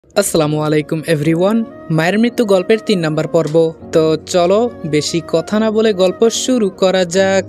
আসসালামু আলাইকুম এভরিওয়ান। মায়ের মৃত্যু গল্পের ৩ নাম্বার পর্ব। তো চলো বেশি কথা না বলে গল্প শুরু করা যাক।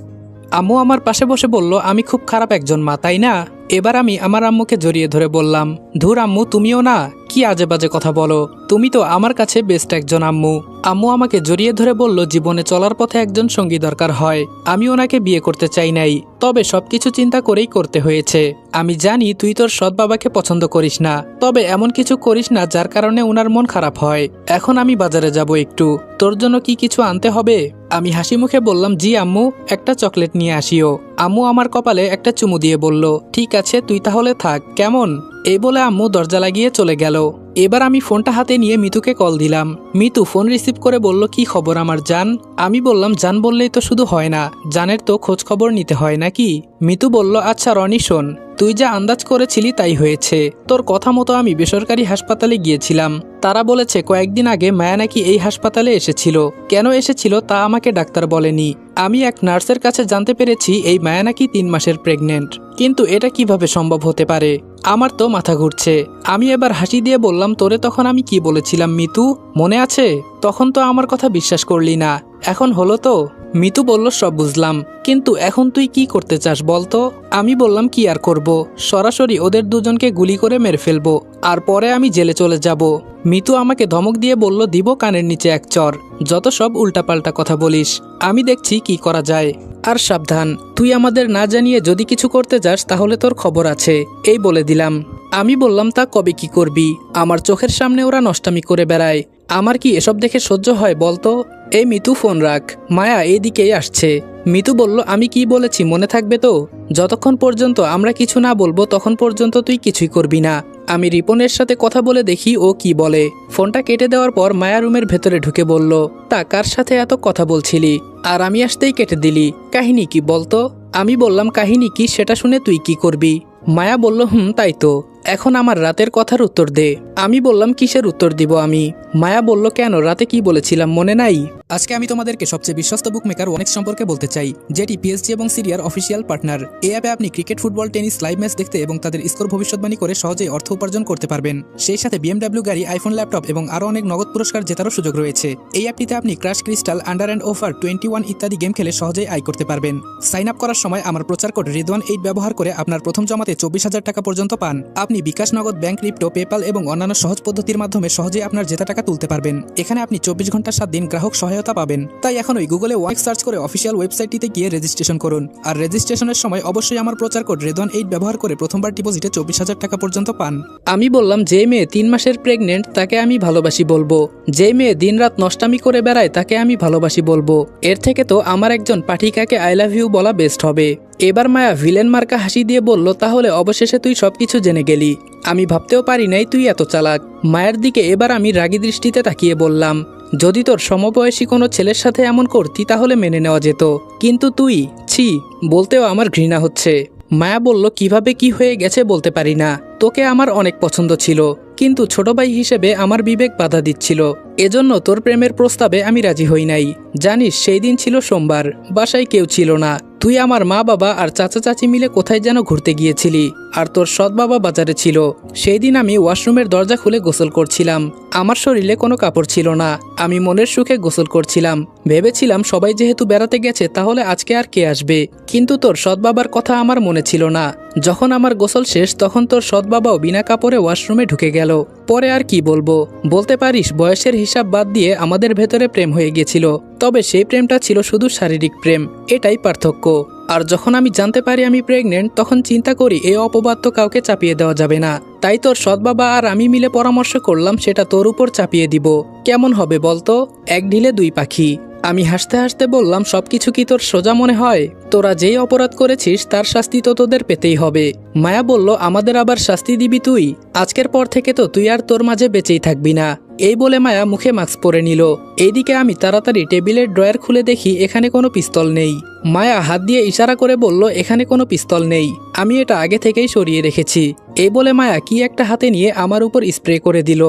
আম্মু আমার পাশে বসে বলল, আমি খুব খারাপ একজন মা, তাই না? এবার আমি আমার আম্মুকে জড়িয়ে ধরে বললাম, ধুর আম্মু, তুমিও না, কি আজে বাজে কথা বলো, তুমি তো আমার কাছে বেস্ট একজন আম্মু। আম্মু আমাকে জড়িয়ে ধরে বলল, জীবনে চলার পথে একজন সঙ্গী দরকার হয়। আমি ওনাকে বিয়ে করতে চাই নাই, তবে সবকিছু চিন্তা করেই করতে হয়েছে। আমি জানি তুই তোর সৎ বাবাকে পছন্দ করিস না, তবে এমন কিছু করিস না যার কারণে ওনার মন খারাপ হয়। এখন আমি বাজারে যাব, একটু তোর জন্য কি কিছু আনতে হবে? আমি হাসি মুখে বললাম, জি আম্মু, একটা চকলেট নিয়ে আসিও। আম্মু আমার কপালে একটা চুমু দিয়ে বলল, ঠিক আছে তুই তাহলে থাক, কেমন? এই বলে আম্মু দরজা লাগিয়ে চলে গেল। এবার আমি ফোনটা হাতে নিয়ে মিতুকে কল দিলাম। মিতু ফোন রিসিভ করে বলল, কি খবর আমার জান? আমি বললাম, জান বললেই তো শুধু হয় না, জানের তো খোঁজ খবর নিতে হয় নাকি? মিতু বলল, আচ্ছা রনি শোন, তুই যা আন্দাজ করেছিলি তাই হয়েছে। তোর কথা মতো আমি বেসরকারি হাসপাতালে গিয়েছিলাম। তারা বলেছে কয়েকদিন আগে মায়া নাকি এই হাসপাতালে এসেছিল। কেন এসেছিল তা আমাকে ডাক্তার বলেনি। আমি এক নার্সের কাছে জানতে পেরেছি এই মায়া নাকি ৩ মাসের প্রেগনেন্ট। কিন্তু এটা কিভাবে সম্ভব হতে পারে? আমার তো মাথা ঘুরছে। আমি এবার হাসি দিয়ে বললাম, তোরে তখন আমি কি বলেছিলাম মিতু, মনে আছে? তখন তো আমার কথা বিশ্বাস করলি না, এখন হলো তো? মিতু বলল, সব বুঝলাম, কিন্তু এখন তুই কি করতে চাস বলতো? আমি বললাম, কি আর করব, সরাসরি ওদের দুজনকে গুলি করে মেরে ফেলবো, আর পরে আমি জেলে চলে যাব। মিতু আমাকে ধমক দিয়ে বলল, দিব কানের নিচে এক চর, যত সব উল্টাপাল্টা কথা বলিস। আমি দেখছি কি করা যায়। আর সাবধান, তুই আমাদের না জানিয়ে যদি কিছু করতে যাস তাহলে তোর খবর আছে, এই বলে দিলাম। আমি বললাম, তা কবে কি করবি? আমার চোখের সামনে ওরা নষ্টামি করে বেড়ায়, আমার কি এসব দেখে সহ্য হয় বলতো? এই মিতু ফোন রাখ, মায়া এইদিকেই আসছে। মিতু বলল, আমি কি বলেছি মনে থাকবে তো? যতক্ষণ পর্যন্ত আমরা কিছু না বলবো তখন পর্যন্ত তুই কিছুই করবি না। আমি রিপনের সাথে কথা বলে দেখি ও কি বলে। ফোনটা কেটে দেওয়ার পর মায়া রুমের ভেতরে ঢুকে বলল, তা কার সাথে এত কথা বলছিলি? আর আমি আসতেই কেটে দিলি, কাহিনী কি বলতো? আমি বললাম, কাহিনী কি সেটা শুনে তুই কি করবি? মায়া বলল, তাই তো, এখন আমার রাতের কথার উত্তর দে। আমি বললাম, কিসের উত্তর দিব আমি? মায়া বলল, কেন, রাতে কি বলেছিলাম মনে নাই? আজকে আমি তোমাদেরকে সবচেয়ে বিশ্বস্ত বুকমেকার ওনেক্স সম্পর্কে বলতে চাই, যেটি পিএসজি এবং সিরিয়ার অফিসিয়াল পার্টনার। এই অ্যাপে আপনি cricket, football, tennis live match দেখতে এবং তাদের স্কোর ভবিষ্যৎবাণী করে সহজেই অর্থ উপার্জন করতে পারবেন। সেই সাথে বিএমডব্লিউ গাড়ি, আইফোন, ল্যাপটপ এবং আরও অনেক নগদ পুরস্কার জেতারও সুযোগ রয়েছে। এই অ্যাপটিতে আপনি crush, crystal, under and over 21 ইত্যাদি গেম খেলে সহজেই আয় করতে পারবেন। সাইন আপ করার সময় আমার প্রচার কোড রিদওয়ান8 ব্যবহার করে আপনার প্রথম জমাতে 24,000 টাকা পর্যন্ত পান। আপনি বিকাশ, নগদ, ব্যাংক, ক্রিপ্টো, পেপাল এবং অন্যান্য সহজ পদ্ধতির মাধ্যমে সহজেই আপনার জেতা টাকা তুলতে পারবেন। এখানে আপনি 24 ঘন্টা 7 দিন গ্রাহক সহায়তা পাবেন। তাই এখনই গুগলে ওনেক্স সার্চ করে অফিসিয়াল ওয়েবসাইটটিতে গিয়ে রেজিস্ট্রেশন করুন। আর রেজিস্ট্রেশনের সময় অবশ্যই আমার প্রচার কোড রিদওয়ান8 ব্যবহার করে প্রথমবার ডিপোজিটে 24,000 টাকা পর্যন্ত পান। আমি বললাম, যে মেয়ে 3 মাসের প্রেগনেন্ট তাকে আমি ভালোবাসি বলবো, যে মেয়ে দিনরাত নষ্টামি করে বেড়ায় তাকে আমি ভালোবাসি বলবো, এর থেকে তো আমার একজন পাঠিকাকে আই লাভ ইউ বলা বেস্ট হবে। এবার মায়া ভিলেন মার্কা হাসি দিয়ে বলল, তাহলে অবশেষে তুই সবকিছু জেনে গেলি, আমি ভাবতেও পারি নাই তুই এত চালাক। মায়ের দিকে এবার আমি রাগী দৃষ্টিতে তাকিয়ে বললাম, যদি তোর সমবয়সী কোনো ছেলের সাথে এমন করতি তাহলে মেনে নেওয়া যেত, কিন্তু তুই, ছি, বলতেও আমার ঘৃণা হচ্ছে। মায়া বলল, কিভাবে কি হয়ে গেছে বলতে পারি না, তোকে আমার অনেক পছন্দ ছিল, কিন্তু ছোট ভাই হিসেবে আমার বিবেক বাধা দিচ্ছিল, এজন্য তোর প্রেমের প্রস্তাবে আমি রাজি হই নাই। জানিস সেই দিন ছিল সোমবার, বাসায় কেউ ছিল না, তুই আমার মা বাবা আর চাচা চাচি মিলে কোথায় যেন ঘুরতে গিয়েছিলি, আর তোর সৎ বাবা বাজারে ছিল। সেই দিন আমি ওয়াশরুমের দরজা খুলে গোসল করছিলাম, আমার শরীরে কোনো কাপড় ছিল না, আমি মনের সুখে গোসল করছিলাম, ভেবেছিলাম সবাই যেহেতু বেড়াতে গেছে তাহলে আজকে আর কে আসবে, কিন্তু তোর সৎ বাবার কথা আমার মনে ছিল না। যখন আমার গোসল শেষ তখন তোর সৎ বাবাও বিনা কাপড়ে ওয়াশরুমে ঢুকে গেল। পরে আর কি বলবো, বলতে পারিস বয়সের হিসাব বাদ দিয়ে আমাদের ভেতরে প্রেম হয়ে গিয়েছিল, তবে সেই প্রেমটা ছিল শুধু শারীরিক প্রেম, এটাই পার্থক্য। আর যখন আমি জানতে পারি আমি প্রেগনেন্ট তখন চিন্তা করি এই অপবাদ তো কাউকে চাপিয়ে দেওয়া যাবে না, তাই তোর সৎ বাবা আর আমি মিলে পরামর্শ করলাম সেটা তোর উপর চাপিয়ে দিব, কেমন হবে বলতো? এক ঢিলে 2 পাখি। আমি হাসতে হাসতে বললাম, সবকিছু কি তোর সোজা মনে হয়? তোরা যেই অপরাধ করেছিস তার শাস্তি তো তোদের পেতেই হবে। মায়া বলল, আমাদের আবার শাস্তি দিবি তুই? আজকের পর থেকে তো তুই আর তোর মাঝে বেঁচেই থাকবি না। এই বলে মায়া মুখে মাস্ক পরে নিল। এইদিকে আমি তাড়াতাড়ি টেবিলের ড্রয়ার খুলে দেখি এখানে কোনো পিস্তল নেই। মায়া হাত দিয়ে ইশারা করে বলল, এখানে কোনো পিস্তল নেই, আমি এটা আগে থেকেই সরিয়ে রেখেছি। এই বলে মায়া কি একটা হাতে নিয়ে আমার উপর স্প্রে করে দিল।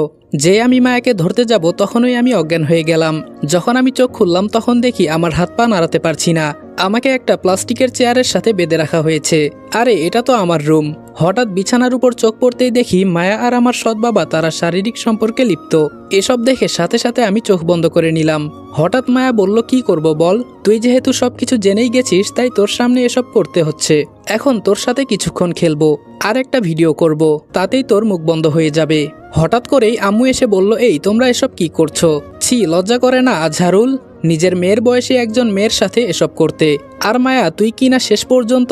যে আমি মায়াকে ধরতে যাব তখনই আমি অজ্ঞান হয়ে গেলাম। যখন আমি চোখ খুললাম তখন দেখি আমার হাত পা নাড়াতে পারছি না, আমাকে একটা প্লাস্টিকের চেয়ারের সাথে বেঁধে রাখা হয়েছে। আরে এটা তো আমার রুম, হঠাৎ বিছানার উপর চোখ পড়তেই দেখি মায়া আর আমার সৎ বাবা তারা শারীরিক সম্পর্কে লিপ্ত। এসব দেখে সাথে সাথে আমি চোখ বন্ধ করে নিলাম। হঠাৎ মায়া বলল, কি করব বল, তুই যেহেতু সবকিছু জেনেই গেছিস তাই তোর সামনে এসব করতে হচ্ছে। এখন তোর সাথে কিছুক্ষণ খেলবো আর একটা ভিডিও করব, তাতেই তোর মুখ বন্ধ হয়ে যাবে। হঠাৎ করেই আম্মু এসে বলল, এই তোমরা এসব কি করছো? ছি, লজ্জা করে না আজহারুল, নিজের মেয়ের বয়সী একজন মেয়ের সাথে এসব করতে? আর মায়া তুই কি না শেষ পর্যন্ত?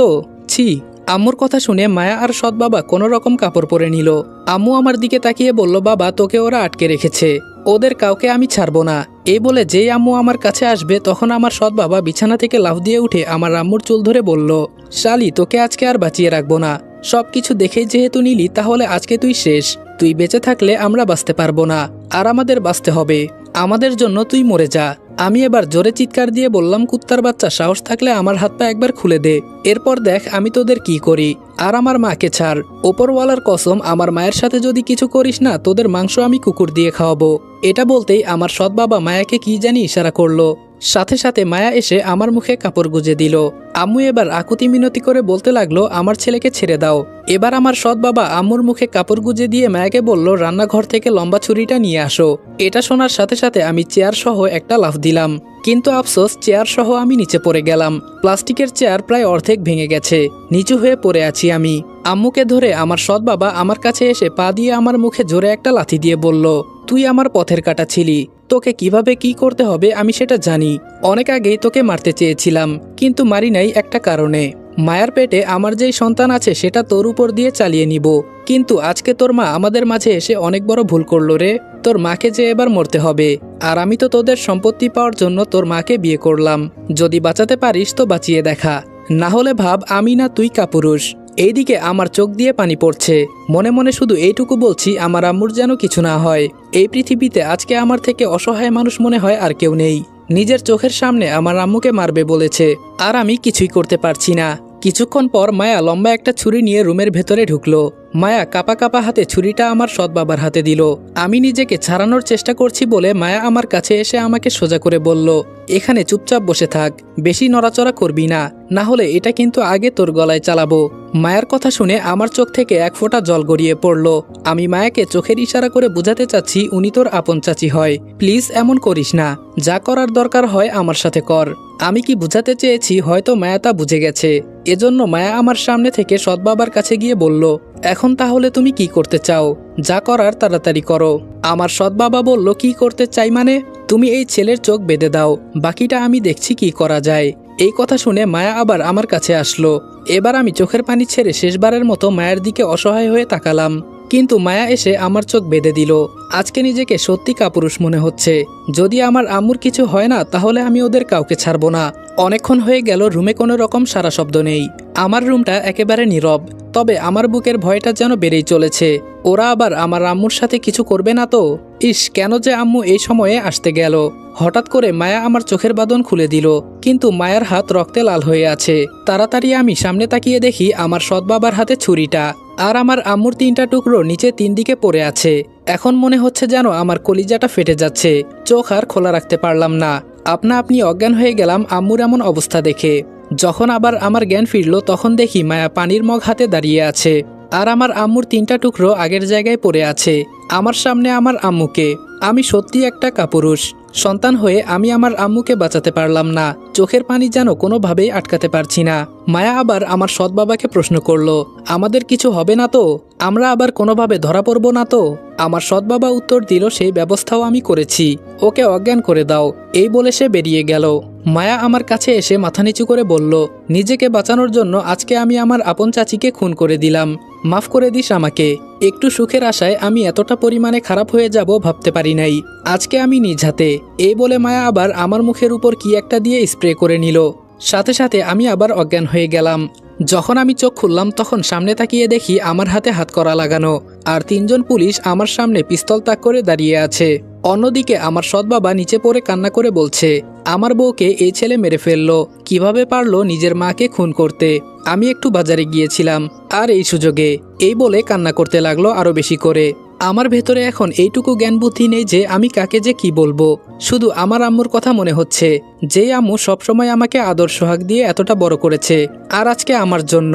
ছি। আম্মুর কথা শুনে মায়া আর সৎ বাবা কোনো রকম কাপড় পরে নিল। আম্মু আমার দিকে তাকিয়ে বলল, বাবা তোকে ওরা আটকে রেখেছে, ওদের কাউকে আমি ছাড়বো না। এই বলে যেই আম্মু আমার কাছে আসবে তখন আমার সৎ বাবা বিছানা থেকে লাফ দিয়ে উঠে আমার আম্মুর চুল ধরে বলল, শালি তোকে আজকে আর বাঁচিয়ে রাখবো না, সবকিছু দেখেই যেহেতু নিলি তাহলে আজকে তুই শেষ। তুই বেঁচে থাকলে আমরা বাঁচতে পারবো না, আর আমাদের বাঁচতে হবে, আমাদের জন্য তুই মরে যা। আমি এবার জোরে চিৎকার দিয়ে বললাম, কুত্তার বাচ্চা, সাহস থাকলে আমার হাত পা একবার খুলে দে, এরপর দেখ আমি তোদের কি করি। আর আমার মাকে ছাড়, ওপরওয়ালার কসম আমার মায়ের সাথে যদি কিছু করিস না তোদের মাংস আমি কুকুর দিয়ে খাওয়াবো। এটা বলতেই আমার সৎ বাবা মায়াকে কি জানি ইশারা করলো। সাথে সাথে মায়া এসে আমার মুখে কাপড় গুজে দিল। আম্মু এবার আকুতি মিনতি করে বলতে লাগলো, আমার ছেলেকে ছেড়ে দাও। এবার আমার সৎ বাবা আম্মুর মুখে কাপড় গুজে দিয়ে মায়াকে বলল, রান্নাঘর থেকে লম্বা ছুরিটা নিয়ে আসো। এটা শোনার সাথে সাথে আমি চেয়ার সহ একটা লাফ দিলাম, কিন্তু আফসোস চেয়ার সহ আমি নিচে পড়ে গেলাম। প্লাস্টিকের চেয়ার প্রায় অর্ধেক ভেঙে গেছে, নিচু হয়ে পড়ে আছি আমি। আম্মুকে ধরে আমার সৎ বাবা আমার কাছে এসে পা দিয়ে আমার মুখে জোরে একটা লাথি দিয়ে বলল, তুই আমার পথের কাঁটা ছিলি, তোকে কিভাবে কি করতে হবে আমি সেটা জানি। অনেক আগেই তোকে মারতে চেয়েছিলাম, কিন্তু মারি নাই একটা কারণে। মায়ের পেটে আমার যেই সন্তান আছে সেটা তোর উপর দিয়ে চালিয়ে নিব, কিন্তু আজকে তোর মা আমাদের মাঝে এসে অনেক বড় ভুল করলো রে। তোর মাকে যে এবার মরতে হবে, আর আমি তো তোদের সম্পত্তি পাওয়ার জন্য তোর মাকে বিয়ে করলাম। যদি বাঁচাতে পারিস তো বাঁচিয়ে দেখা, না হলে ভাব আমি না তুই কাপুরুষ। এইদিকে আমার চোখ দিয়ে পানি পড়ছে, মনে মনে শুধু এইটুকু বলছি, আমার আম্মুর যেন কিছু না হয়। এই পৃথিবীতে আজকে আমার থেকে অসহায় মানুষ মনে হয় আর কেউ নেই। নিজের চোখের সামনে আমার আম্মুকে মারবে বলেছে, আর আমি কিছুই করতে পারছি না। কিছুক্ষণ পর মায়া লম্বা একটা ছুরি নিয়ে রুমের ভেতরে ঢুকলো। মায়া কাপা কাপা হাতে ছুরিটা আমার সৎ বাবার হাতে দিল। আমি নিজেকে ছাড়ানোর চেষ্টা করছি বলে মায়া আমার কাছে এসে আমাকে সোজা করে বলল, এখানে চুপচাপ বসে থাক, বেশি নড়াচড়া করবি না, না হলে এটা কিন্তু আগে তোর গলায় চালাবো। মায়ের কথা শুনে আমার চোখ থেকে এক ফোঁটা জল গড়িয়ে পড়ল। আমি মায়াকে চোখের ইশারা করে বোঝাতে চাচ্ছি উনি তোর আপন চাচি হয়, প্লিজ এমন করিস না, যা করার দরকার হয় আমার সাথে কর। আমি কি বুঝাতে চেয়েছি হয়তো মায়া তা বুঝে গেছে, এজন্য মায়া আমার সামনে থেকে সৎ বাবার কাছে গিয়ে বলল, এখন তাহলে তুমি কি করতে চাও? যা করার তাড়াতাড়ি করো। আমার সৎ বাবা বলল, কি করতে চাই মানে? তুমি এই ছেলের চোখ বেঁধে দাও, বাকিটা আমি দেখছি কি করা যায়। এই কথা শুনে মায়া আবার আমার কাছে আসলো। এবার আমি চোখের পানি ছেড়ে শেষবারের মতো মায়ের দিকে অসহায় হয়ে তাকালাম, কিন্তু মায়া এসে আমার চোখ বেঁধে দিল। আজকে নিজেকে সত্যি কাপুরুষ মনে হচ্ছে। যদি আমার আম্মুর কিছু হয় না তাহলে আমি ওদের কাউকে ছাড়বো না। অনেকক্ষণ হয়ে গেল রুমে কোনো রকম সারা শব্দ নেই। আমার রুমটা একেবারে নীরব, তবে আমার বুকের ভয়টা যেন বেড়েই চলেছে। ওরা আবার আমার আম্মুর সাথে কিছু করবে না তো? ইস, কেন যে আম্মু এই সময়ে আসতে গেল? হঠাৎ করে মায়া আমার চোখের বাঁধন খুলে দিল, কিন্তু মায়ের হাত রক্তে লাল হয়ে আছে। তাড়াতাড়ি আমি সামনে তাকিয়ে দেখি আমার সৎ বাবার হাতে ছুরিটা, আর আমার আম্মুর 3টা টুকরো নিচে 3 দিকে পড়ে আছে। এখন মনে হচ্ছে যেন আমার কলিজাটা ফেটে যাচ্ছে। চোখ আর খোলা রাখতে পারলাম না, আপনি অজ্ঞান হয়ে গেলাম আম্মুর এমন অবস্থা দেখে। যখন আবার আমার জ্ঞান ফিরল তখন দেখি মায়া পানির মগ হাতে দাঁড়িয়ে আছে, আর আমার আম্মুর 3টা টুকরো আগের জায়গায় পড়ে আছে। আমার সামনে আমার আম্মুকে। আমি সত্যি একটা কাপুরুষ। সন্তান হয়ে আমি আমার আম্মুকে বাঁচাতে পারলাম না, চোখের পানি যেন কোনোভাবেই আটকাতে পারছি না। মায়া আবার আমার সৎ বাবাকে প্রশ্ন করলো, আমাদের কিছু হবে না তো? আমরা আবার কোনোভাবে ধরা পড়ব না তো? আমার সৎ বাবা উত্তর দিল, সেই ব্যবস্থাও আমি করেছি, ওকে অজ্ঞান করে দাও। এই বলে সে বেরিয়ে গেল। মায়া আমার কাছে এসে মাথা নিচু করে বলল, নিজেকে বাঁচানোর জন্য আজকে আমি আমার আপন চাচিকে খুন করে দিলাম, মাফ করে দিস আমাকে। একটু সুখের আশায় আমি এতটা পরিমাণে খারাপ হয়ে যাব ভাবতে পারি নাই। আজকে আমি নিজ হাতে। এই বলে মায়া আবার আমার মুখের উপর কি একটা দিয়ে স্প্রে করে নিল। সাথে সাথে আমি আবার অজ্ঞান হয়ে গেলাম। যখন আমি চোখ খুললাম তখন সামনে তাকিয়ে দেখি আমার হাতে হাতকড়া লাগানো, আর 3জন পুলিশ আমার সামনে পিস্তল তাক করে দাঁড়িয়ে আছে। অন্যদিকে আমার সৎ বাবা নিচে পড়ে কান্না করে বলছে, আমার বউকে এই ছেলে মেরে ফেললো, কিভাবে পারলো নিজের মাকে খুন করতে? আমি একটু বাজারে গিয়েছিলাম আর এই সুযোগে, এই বলে কান্না করতে লাগলো আরো বেশি করে। আমার ভেতরে এখন এইটুকু জ্ঞান বুদ্ধি নেই যে আমি কাকে যে কি বলবো। শুধু আমার আম্মুর কথা মনে হচ্ছে, যে আম্মু সবসময় আমাকে আদর সোহাগ দিয়ে এতটা বড় করেছে, আর আজকে আমার জন্য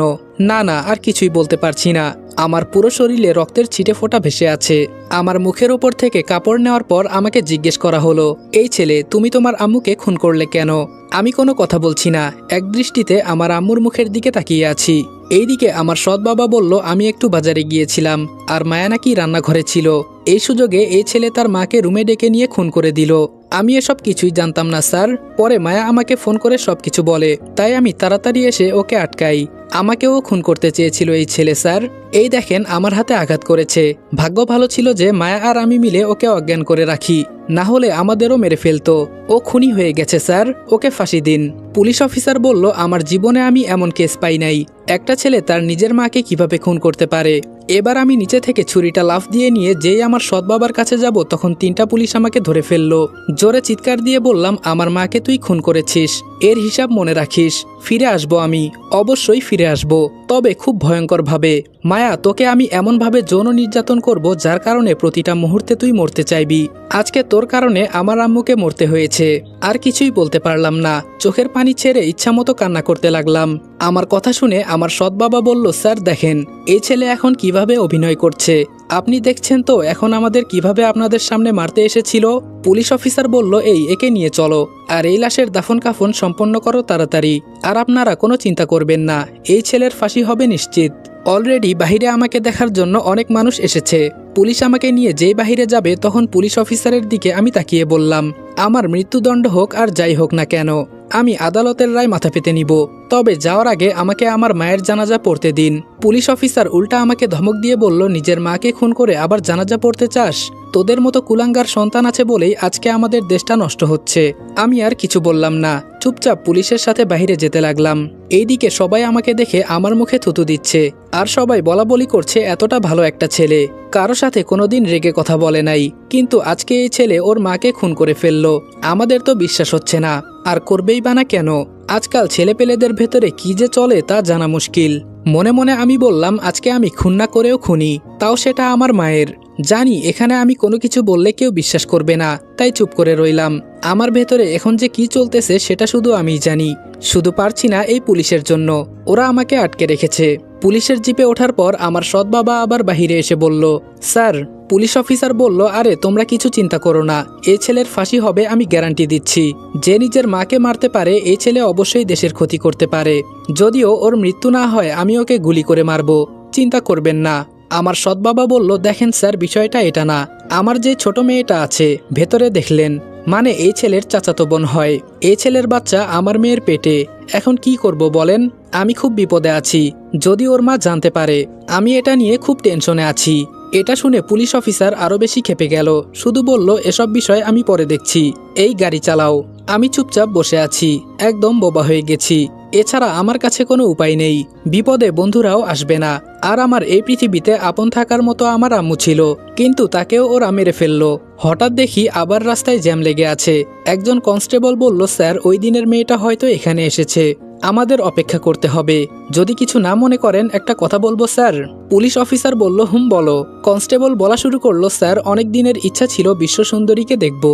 না না আর কিছুই বলতে পারছি না। আমার পুরো শরীরে রক্তের ছিটে ফোঁটা ভেসে আছে। আমার মুখের ওপর থেকে কাপড় নেওয়ার পর আমাকে জিজ্ঞেস করা হলো, এই ছেলে তুমি তোমার আম্মুকে খুন করলে কেন? আমি কোনো কথা বলছি না, এক দৃষ্টিতে আমার আম্মুর মুখের দিকে তাকিয়ে আছি। এইদিকে আমার সৎ বাবা বলল আমি একটু বাজারে গিয়েছিলাম, আর মায়া নাকি রান্নাঘরে ছিল। এই সুযোগে এই ছেলে তার মাকে রুমে ডেকে নিয়ে খুন করে দিল। আমি এসব কিছুই জানতাম না স্যার। পরে মায়া আমাকে ফোন করে সবকিছু বলে, তাই আমি তাড়াতাড়ি এসে ওকে আটকাই। আমাকেও খুন করতে চেয়েছিল এই ছেলে স্যার। এই দেখেন আমার হাতে আঘাত করেছে। ভাগ্য ভালো ছিল যে মায়া আর আমি মিলে ওকে অজ্ঞান করে রাখি, না হলে আমাদেরও মেরে ফেলতো। ও খুনি হয়ে গেছে স্যার, ওকে ফাঁসি দিন। পুলিশ অফিসার বলল, আমার জীবনে আমি এমন কেস পাই নাই। একটা ছেলে তার নিজের মাকে কিভাবে খুন করতে পারে। এবার আমি নিচে থেকে ছুরিটা লাফ দিয়ে নিয়ে যেই আমার সৎ বাবার কাছে যাব, তখন 3টা পুলিশ আমাকে ধরে ফেললো। জোরে চিৎকার দিয়ে বললাম, আমার মাকে তুই খুন করেছিস, এর হিসাব মনে রাখিস। ফিরে আসবো আমি, অবশ্যই ফিরে আসবো, তবে খুব ভয়ঙ্কর ভাবে। মায়া, তোকে আমি এমনভাবে যৌন নির্যাতন করব যার কারণে প্রতিটা মুহূর্তে তুই মরতে চাইবি। আজকে তোর কারণে আমার আম্মুকে মরতে হয়েছে। আর কিছুই বলতে পারলাম না, চোখের পানি ছেড়ে ইচ্ছামতো কান্না করতে লাগলাম। আমার কথা শুনে আমার সৎ বাবা বলল, স্যার দেখেন এই ছেলে এখন কিভাবে অভিনয় করছে, আপনি দেখছেন তো এখন আমাদের কিভাবে আপনাদের সামনে মারতে এসেছিল। পুলিশ অফিসার বলল, এই একে নিয়ে চলো, আর এই লাশের দাফন কাফন সম্পন্ন করো তাড়াতাড়ি। আর আপনারা কোনো চিন্তা করবেন না, এই ছেলের ফাঁসি হবে নিশ্চিত। অলরেডি বাহিরে আমাকে দেখার জন্য অনেক মানুষ এসেছে। পুলিশ আমাকে নিয়ে যেই বাহিরে যাবে, তখন পুলিশ অফিসারের দিকে আমি তাকিয়ে বললাম, আমার মৃত্যুদণ্ড হোক আর যাই হোক না কেন, আমি আদালতের রায় মাথা পেতে নিব, তবে যাওয়ার আগে আমাকে আমার মায়ের জানাজা পড়তে দিন। পুলিশ অফিসার উল্টা আমাকে ধমক দিয়ে বলল, নিজের মাকে খুন করে আবার জানাজা পড়তে চাস? তোদের মতো কুলাঙ্গার সন্তান আছে বলেই আজকে আমাদের দেশটা নষ্ট হচ্ছে। আমি আর কিছু বললাম না, চুপচাপ পুলিশের সাথে বাইরে যেতে লাগলাম। এইদিকে সবাই আমাকে দেখে আমার মুখে থুতু দিচ্ছে, আর সবাই বলা বলি করছে এতটা ভালো একটা ছেলে, কারো সাথে কোনোদিন রেগে কথা বলে নাই, কিন্তু আজকে এই ছেলে ওর মাকে খুন করে ফেললো। আমাদের তো বিশ্বাস হচ্ছে না, আর করবেই বা না কেন? আজকাল ছেলেপেলেদের ভেতরে কি যে চলে তা জানা মুশকিল। মনে মনে আমি বললাম, আজকে আমি খুন না করেও খুনি, তাও সেটা আমার মায়ের। জানি এখানে আমি কোনো কিছু বললে কেউ বিশ্বাস করবে না, তাই চুপ করে রইলাম। আমার ভেতরে এখন যে কি চলতেছে সেটা শুধু আমিই জানি। শুধু পারছি না এই পুলিশের জন্য, ওরা আমাকে আটকে রেখেছে। পুলিশের জিপে ওঠার পর আমার সৎ বাবা আবার বাহিরে এসে বলল, স্যার। পুলিশ অফিসার বলল, আরে তোমরা কিছু চিন্তা করো না, এই ছেলের ফাঁসি হবে, আমি গ্যারান্টি দিচ্ছি। যে নিজের মাকে মারতে পারে এই ছেলে অবশ্যই দেশের ক্ষতি করতে পারে। যদিও ওর মৃত্যু না হয় আমি ওকে গুলি করে মারব, চিন্তা করবেন না। আমার সৎ বাবা বলল, দেখেন স্যার, বিষয়টা এটা না। আমার যে ছোট মেয়েটা আছে ভেতরে দেখলেন, মানে এই ছেলের চাচাতো বোন হয়। এই ছেলের বাচ্চা আমার মেয়ের পেটে। এখন কি করব বলেন? আমি খুব বিপদে আছি, যদি ওর মা জানতে পারে। আমি এটা নিয়ে খুব টেনশনে আছি। এটা শুনে পুলিশ অফিসার আরো বেশি ক্ষেপে গেল, শুধু বলল, এসব বিষয় আমি পরে দেখছি, এই গাড়ি চালাও। আমি চুপচাপ বসে আছি, একদম বোবা হয়ে গেছি। এছাড়া আমার কাছে কোনো উপায় নেই, বিপদে বন্ধুরাও আসবে না। আর আমার এই পৃথিবীতে আপন থাকার মতো আমার আম্মু ছিল, কিন্তু তাকেও ওরা মেরে ফেললো। হঠাৎ দেখি আবার রাস্তায় জ্যাম লেগে আছে। একজন কনস্টেবল বলল, স্যার ওই দিনের মেয়েটা হয়তো এখানে এসেছে, আমাদের অপেক্ষা করতে হবে। যদি কিছু না মনে করেন একটা কথা বলবো স্যার। পুলিশ অফিসার বলল, হুম বলো। কনস্টেবল বলা শুরু করলো, স্যার অনেক দিনের ইচ্ছা ছিল বিশ্ব সুন্দরীকে দেখব,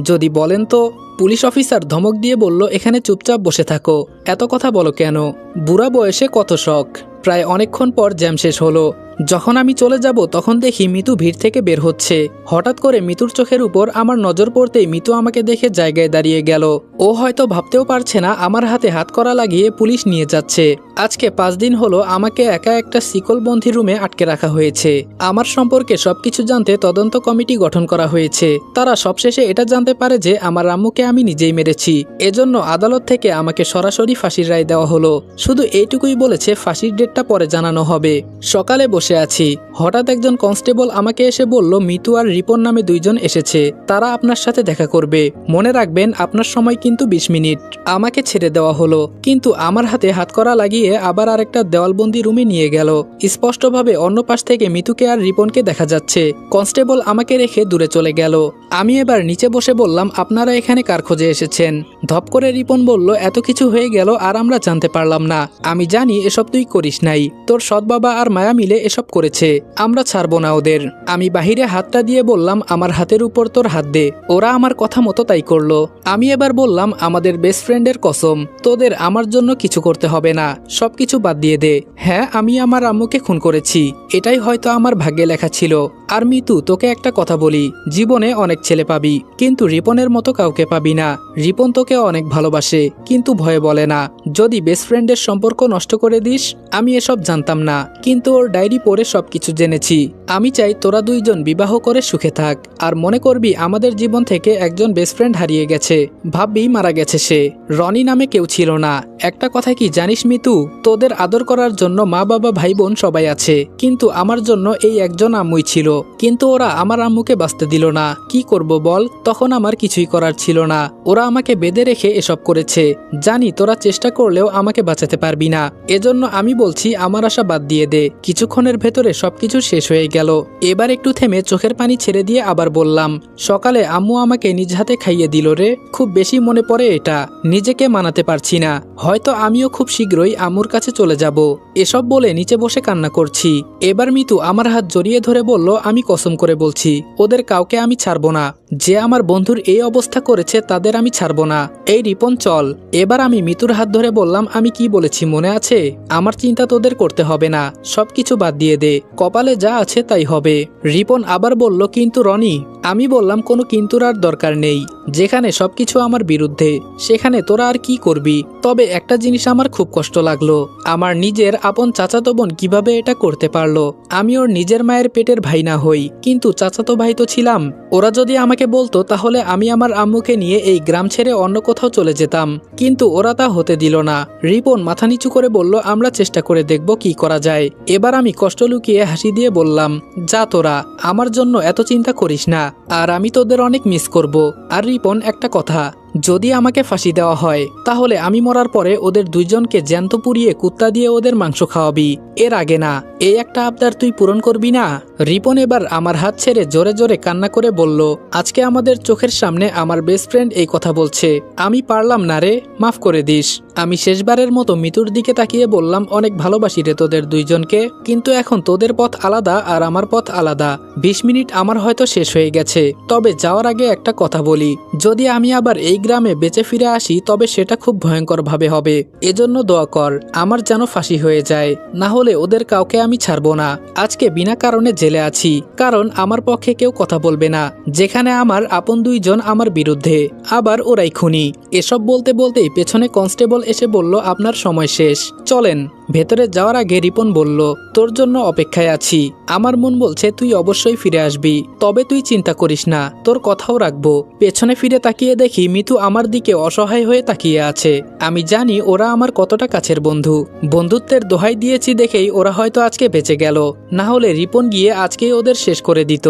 যদি বলেন তো। পুলিশ অফিসার ধমক দিয়ে বলল, এখানে চুপচাপ বসে থাকো, এত কথা বলো কেন? বুড়া বয়সে কত শখ। প্রায় অনেকক্ষণ পর জ্যাম শেষ হলো। যখন আমি চলে যাব তখন দেখি মিতু ভিড় থেকে বের হচ্ছে। হঠাৎ করে মিতুর চোখের উপর আমার নজর পড়তেই মিতু আমাকে দেখে জায়গায় দাঁড়িয়ে গেল। ও হয়তো ভাবতেও পারছে না আমার হাতে হাত করা লাগিয়ে পুলিশ নিয়ে যাচ্ছে। আজকে 5 দিন হলো আমাকে একা একটা শিকলবন্দি রুমে আটকে রাখা হয়েছে। আমার সম্পর্কে সবকিছু জানতে তদন্ত কমিটি গঠন করা হয়েছে। তারা সবশেষে এটা জানতে পারে যে আমার আম্মুকে আমি নিজেই মেরেছি। এজন্য আদালত থেকে আমাকে সরাসরি ফাঁসির রায় দেওয়া হলো। শুধু এইটুকুই বলেছে ফাঁসির ডেটটা পরে জানানো হবে। সকালে বসে আছি, হঠাৎ একজন কনস্টেবল আমাকে এসে বলল, মিতু আর রিপন নামে 2 জন এসেছে, তারা আপনার সাথে দেখা করবে। মনে রাখবেন আপনার সময় কিন্তু 20 মিনিট। আমাকে ছেড়ে দেওয়া হলো, কিন্তু আমার হাতে হাত করা লাগিয়ে আবার আরেকটা দেওয়ালবন্দি রুমে নিয়ে গেল। স্পষ্টভাবে অন্য পাশ থেকে মিতুকে আর রিপনকে দেখা যাচ্ছে। কনস্টেবল আমাকে রেখে দূরে চলে গেল। আমি এবার নিচে বসে বললাম, আপনারা এখানে কার খোঁজে এসেছেন? ধপ করে রিপন বলল, এত কিছু হয়ে গেল আর আমরা জানতে পারলাম না। আমি জানি এসব তুই করিস নাই, তোর সৎ বাবা আর মায়া মিলে এসব করেছে, আমরা ছাড়বো না ওদের। আমি বাহিরে হাতটা দিয়ে বললাম, আমার হাতের উপর তোর হাত দে। ওরা আমার কথা মতো তাই করলো। আমি এবার বললাম, আমাদের বেস্ট ফ্রেন্ডের কসম, তোদের আমার জন্য কিছু করতে হবে না, সবকিছু বাদ দিয়ে দে। হ্যাঁ, আমি আমার আম্মুকে খুন করেছি, এটাই হয়তো আমার ভাগ্যে লেখা ছিল। আর মিতু, তোকে একটা কথা বলি, জীবনে অনেক ছেলে পাবি, কিন্তু রিপনের মতো কাউকে পাবি না। রিপন তোকে অনেক ভালোবাসে, কিন্তু ভয়ে বলে না। যদি বেস্ট ফ্রেন্ডের সম্পর্ক নষ্ট করে দিস। আমি এসব জানতাম না, কিন্তু ওর ডায়েরি পড়ে সবকিছু জেনেছি। আমি চাই তোরা দুইজন বিবাহ করে সুখে থাক, আর মনে করবি আমাদের জীবন থেকে একজন বেস্ট ফ্রেন্ড হারিয়ে গেছে, ভাববি মারা গেছে সে। রনি নামে কেউ ছিল না। একটা কথা কি জানিস মিতু, তোদের আদর করার জন্য মা বাবা ভাই বোন সবাই আছে, কিন্তু আমার জন্য এই একজন আম্মুই ছিল। কিন্তু ওরা আমার আম্মুকে বাঁচতে দিল না। কি করব বল, তখন আমার কিছুই করার ছিল না। ওরা আমাকে বেঁধে রেখে এসব করেছে। জানি তোরা চেষ্টা করলেও আমাকে বাঁচাতে পারবি না, এজন্য আমি বলছি আমার আশা বাদ দিয়ে দে। কিছুক্ষণের ভেতরে সবকিছু শেষ হয়ে গেল। এবার একটু থেমে চোখের পানি ছেড়ে দিয়ে আবার বললাম, সকালে আম্মু আমাকে নিজ হাতে খাইয়ে দিল রে, খুব বেশি মনে পড়ে এটা, নিজেকে মানাতে পারছি না। হয়তো আমিও খুব শীঘ্রই আম্মুর কাছে চলে যাব। এসব বলে নিচে বসে কান্না করছি। এবার মিতু আমার হাত জড়িয়ে ধরে বলল, আমি কসম করে বলছি, ওদের কাউকে আমি ছাড়বো না। যে আমার বন্ধুর এই অবস্থা করেছে তাদের আমি ছাড়বো না। এই রিপন চল। এবার আমি মিতুর হাত ধরে বললাম, আমি কি বলেছি মনে আছে? আমার চিন্তা তোদের করতে হবে না, সবকিছু বাদ দিয়ে দে, কপালে যা আছে তাই হবে। রিপন আবার বলল, কিন্তু রনি। আমি বললাম, কোনো কিন্তুর আর দরকার নেই। যেখানে সবকিছু আমার বিরুদ্ধে, সেখানে তোরা আর কি করবি? তবে একটা জিনিস আমার খুব কষ্ট লাগলো, আমার নিজের আপন চাচাতো বোন কিভাবে এটা করতে পারলো। আমি ওর নিজের মায়ের পেটের ভাই না হই, কিন্তু চাচাতো ভাই তো ছিলাম। ওরা যদি আমাকে বলতো তাহলে আমি আমার আম্মুকে নিয়ে এই গ্রাম ছেড়ে অন্য কোথাও চলে যেতাম, কিন্তু ওরা তা হতে দিল না। রিপন মাথা নিচু করে বলল, আমরা চেষ্টা করে দেখব কি করা যায়। এবার আমি কষ্ট লুকিয়ে হাসি দিয়ে বললাম, যা তোরা, আমার জন্য এত চিন্তা করিস না, আর আমি তোদের অনেক মিস করব। আর রিপন, একটা কথা, যদি আমাকে ফাঁসি দেওয়া হয় তাহলে আমি মরার পরে ওদের দুইজনকে জ্যান্ত পুড়িয়ে কুত্তা দিয়ে ওদের মাংস খাওয়াবি, এর আগে না। এই একটা আবদার তুই পূরণ করবি না? রিপন এবার আমার হাত ছেড়ে জোরে জোরে কান্না করে বলল, আজকে আমাদের চোখের সামনে আমার বেস্ট ফ্রেন্ড এই কথা বলছে, আমি পারলাম না রে, মাফ করে দিস। আমি শেষবারের মতো মিতুর দিকে তাকিয়ে বললাম, অনেক ভালোবাসি রে তোদের দুইজনকে, কিন্তু এখন তোদের পথ আলাদা আর আমার পথ আলাদা। 20 মিনিট আমার হয়তো শেষ হয়ে গেছে, তবে যাওয়ার আগে একটা কথা বলি, যদি আমি আবার এই গ্রামে বেঁচে ফিরে আসি তবে সেটা খুব ভয়ঙ্কর ভাবে হবে। এজন্য দোয়া কর আমার যেন ফাঁসি হয়ে যায়, না হলে ওদের কাউকে আমি ছাড়বো না। আজকে বিনা কারণে জেলে আছি, কারণ আমার পক্ষে কেউ কথা বলবে না, যেখানে আমার আপন দুইজন আমার বিরুদ্ধে, আবার ওরাই খুনি। এসব বলতে বলতেই পেছনে কনস্টেবল এসে বলল, আপনার সময় শেষ, চলেন। ভেতরে যাওয়ার আগে রিপন বলল, তোর জন্য অপেক্ষায় আছি। আমার মন বলছে তুই অবশ্যই ফিরে আসবি, তবে তুই চিন্তা করিস না, তোর কথাও রাখবো। পেছনে ফিরে তাকিয়ে দেখি মিতু আমার দিকে অসহায় হয়ে তাকিয়ে আছে। আমি জানি ওরা আমার কতটা কাছের বন্ধু। বন্ধুত্বের দোহাই দিয়েছি দেখেই ওরা হয়তো আজকে বেঁচে গেল, না হলে রিপন গিয়ে আজকেই ওদের শেষ করে দিত।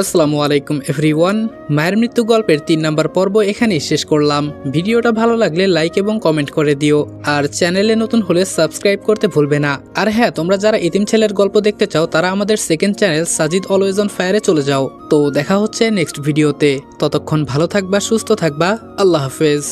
আসসালামু আলাইকুম এভরিওয়ান, মায়ের মৃত্যু গল্পের 3 নম্বর পর্ব এখানেই শেষ করলাম। ভিডিওটা ভালো লাগলে লাইক এবং কমেন্ট করে দিও, আর চ্যানেলে নতুন হলে সাবস্ক্রাইব করতে ভুলবে না। আর হ্যাঁ, তোমরা যারা এতিম ছেলের গল্প দেখতে চাও তারা আমাদের second channel Sajid always on ফায়ারে চলে যাও। তো দেখা হচ্ছে নেক্সট ভিডিওতে, ততক্ষণ ভালো থাকবা, সুস্থ থাকবা, আল্লাহ হাফেজ।